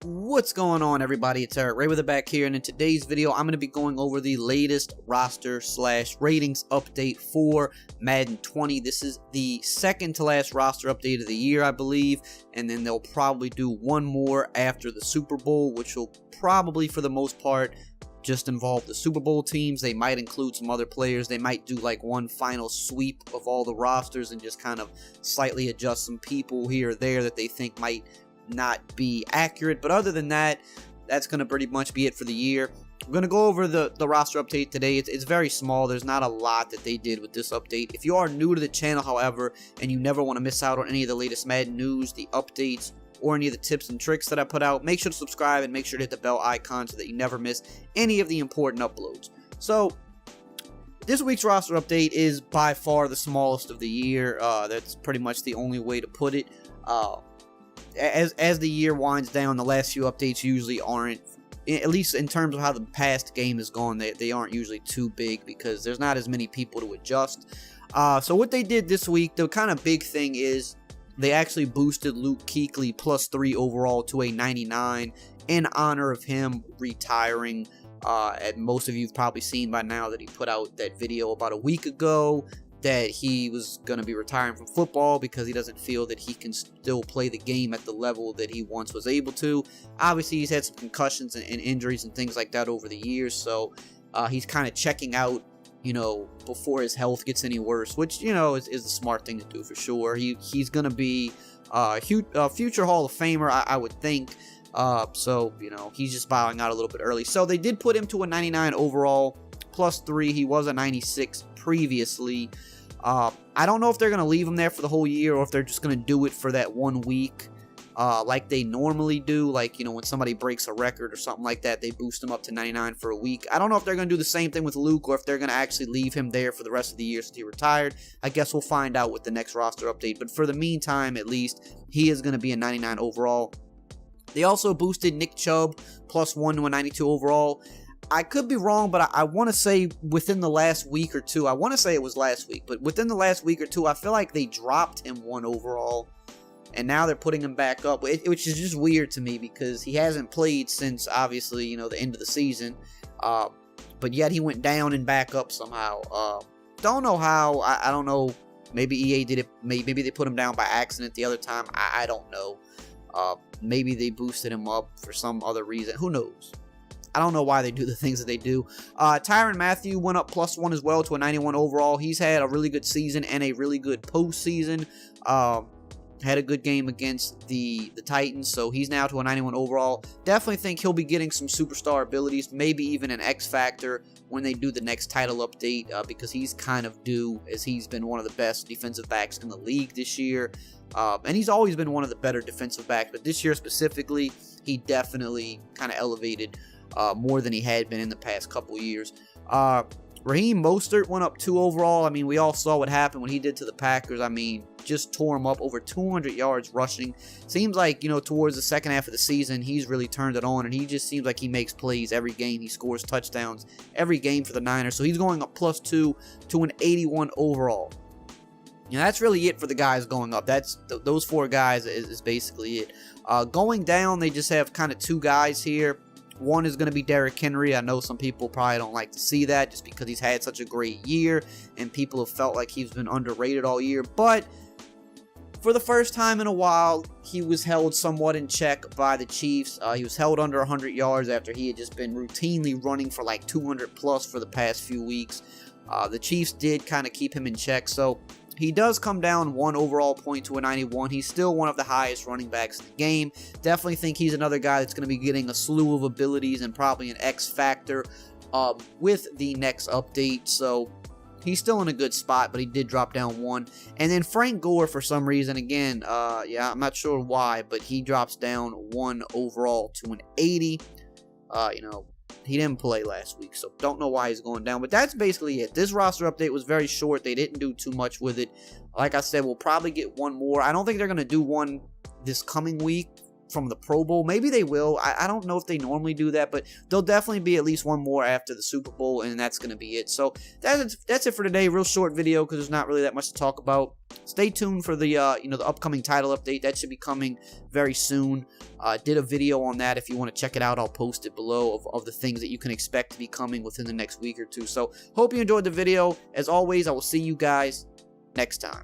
What's going on, everybody? It's EricRayweather back here, and in today's video I'm going to be going over the latest roster / ratings update for Madden 20. This is the second to last roster update of the year, I believe, and then they'll probably do one more after the Super Bowl, which will probably, for the most part, just involve the Super Bowl teams. They might include some other players. They might do like one final sweep of all the rosters and just kind of slightly adjust some people here or there that they think might not be accurate. But other than that, that's going to pretty much be it for the year. I'm going to go over the roster update today. It's very small. There's not a lot that they did with this update. If you are new to the channel, however, and you never want to miss out on any of the latest Madden news, the updates, or any of the tips and tricks that I put out, make sure to subscribe and make sure to hit the bell icon so that you never miss any of the important uploads. So this week's roster update is by far the smallest of the year. That's pretty much the only way to put it. As the year winds down, the last few updates usually aren't, at least in terms of how the past game is going, they aren't usually too big because there's not as many people to adjust. So what they did this week, the kind of big thing is they actually boosted Luke Kuechly +3 overall to a 99 in honor of him retiring. And most of you have probably seen by now that he put out that video about a week ago that he was going to be retiring from football because he doesn't feel that he can still play the game at the level that he once was able to. Obviously, he's had some concussions and injuries and things like that over the years, so he's kind of checking out, you know, before his health gets any worse, which, you know, is the smart thing to do for sure. He's going to be a future Hall of Famer, I would think. So, you know, he's just bowing out a little bit early. So they did put him to a 99 overall, +3. He was a 96 previously. I don't know if they're going to leave him there for the whole year or if they're just going to do it for that 1 week like they normally do. Like, you know, when somebody breaks a record or something like that, they boost him up to 99 for a week. I don't know if they're going to do the same thing with Luke or if they're going to actually leave him there for the rest of the year since he retired. I guess we'll find out with the next roster update. But for the meantime, at least, he is going to be a 99 overall. They also boosted Nick Chubb +1 to a 92 overall. I could be wrong, but I want to say within the last week or two, I want to say it was last week, but within the last week or two, I feel like they dropped him 1 overall, and now they're putting him back up, which is just weird to me because he hasn't played since, obviously, you know, the end of the season, but yet he went down and back up somehow. Don't know how. I don't know. Maybe EA did it. Maybe they put him down by accident the other time. I don't know. Maybe they boosted him up for some other reason. Who knows? I don't know why they do the things that they do. Tyrann Mathieu went up +1 as well to a 91 overall. He's had a really good season and a really good postseason. Had a good game against the Titans, so he's now to a 91 overall. Definitely think he'll be getting some superstar abilities, maybe even an X Factor when they do the next title update, because he's kind of due, as he's been one of the best defensive backs in the league this year. And he's always been one of the better defensive backs, but this year specifically, he definitely kind of elevated more than he had been in the past couple years. Raheem Mostert went up 2 overall. I mean, we all saw what happened when he did to the Packers. I mean, just tore him up, over 200 yards rushing. Seems like, you know, towards the second half of the season, he's really turned it on, and he just seems like he makes plays every game. He scores touchdowns every game for the Niners, so he's going up +2 to an 81 overall. You know, that's really it for the guys going up. That's those 4 guys is basically it. Going down, they just have kind of 2 guys here. One is going to be Derrick Henry. I know some people probably don't like to see that just because he's had such a great year and people have felt like he's been underrated all year. But for the first time in a while, he was held somewhat in check by the Chiefs. He was held under 100 yards after he had just been routinely running for like 200 plus for the past few weeks. The Chiefs did kind of keep him in check, so he does come down 1 overall point to a 91. He's still one of the highest running backs in the game. Definitely think he's another guy that's going to be getting a slew of abilities and probably an X factor with the next update. So he's still in a good spot, but he did drop down 1. And then Frank Gore, for some reason, again, yeah, I'm not sure why, but he drops down 1 overall to an 80. You know, he didn't play last week, so don't know why he's going down. But that's basically it. This roster update was very short. They didn't do too much with it. Like I said, we'll probably get one more. I don't think they're going to do one this coming week. from the Pro Bowl. Maybe they will. I don't know if they normally do that, but there'll definitely be at least one more after the Super Bowl, and that's going to be it. So that's it for today. Real short video because there's not really that much to talk about. Stay tuned for the the upcoming title update. That should be coming very soon. Did a video on that. If you want to check it out, I'll post it below of the things that you can expect to be coming within the next week or two. So hope you enjoyed the video. As always, I will see you guys next time.